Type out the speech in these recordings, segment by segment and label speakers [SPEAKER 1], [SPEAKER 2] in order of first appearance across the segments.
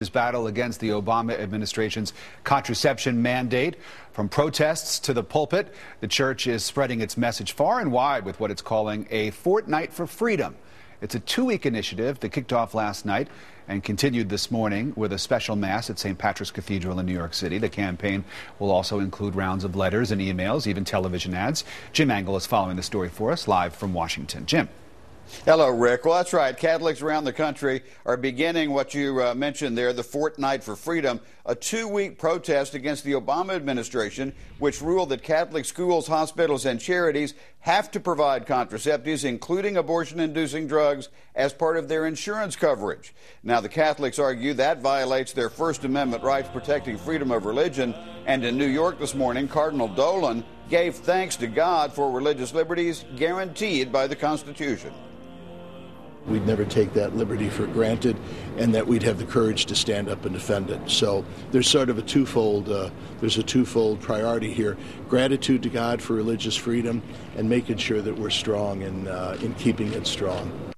[SPEAKER 1] His battle against the Obama administration's contraception mandate. From protests to the pulpit, the church is spreading its message far and wide with what it's calling a fortnight for freedom. It's a two-week initiative that kicked off last night and continued this morning with a special mass at St. Patrick's Cathedral in New York City. The campaign will also include rounds of letters and emails, even television ads. Jim Angle is following the story for us live from Washington. Jim.
[SPEAKER 2] Hello, Rick. Well, that's right. Catholics around the country are beginning what you mentioned there, the Fortnight for Freedom, a two-week protest against the Obama administration, which ruled that Catholic schools, hospitals, and charities have to provide contraceptives, including abortion-inducing drugs, as part of their insurance coverage. Now, the Catholics argue that violates their First Amendment rights protecting freedom of religion. And in New York this morning, Cardinal Dolan gave thanks to God for religious liberties guaranteed by the Constitution.
[SPEAKER 3] We'd never take that liberty for granted, and that we'd have the courage to stand up and defend it. So there's sort of a twofold priority here: gratitude to God for religious freedom, and making sure that we're strong in keeping it strong.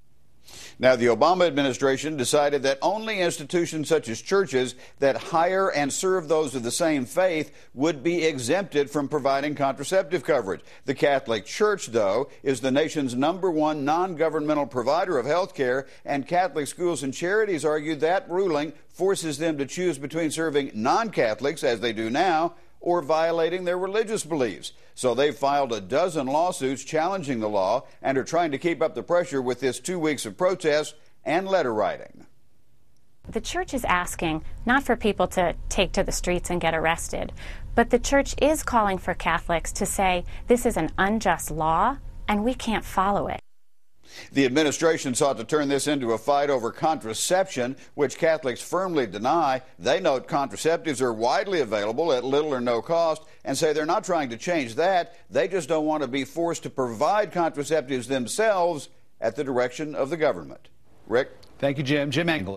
[SPEAKER 2] Now, the Obama administration decided that only institutions such as churches that hire and serve those of the same faith would be exempted from providing contraceptive coverage. The Catholic Church, though, is the nation's #1 non-governmental provider of health care, and Catholic schools and charities argue that ruling forces them to choose between serving non-Catholics, as they do now, or violating their religious beliefs. So they've filed a dozen lawsuits challenging the law and are trying to keep up the pressure with this 2 weeks of protests and letter writing.
[SPEAKER 4] The church is asking not for people to take to the streets and get arrested, but the church is calling for Catholics to say this is an unjust law and we can't follow it.
[SPEAKER 2] The administration sought to turn this into a fight over contraception, which Catholics firmly deny. They note contraceptives are widely available at little or no cost and say they're not trying to change that. They just don't want to be forced to provide contraceptives themselves at the direction of the government. Rick?
[SPEAKER 1] Thank you, Jim. Jim Angle.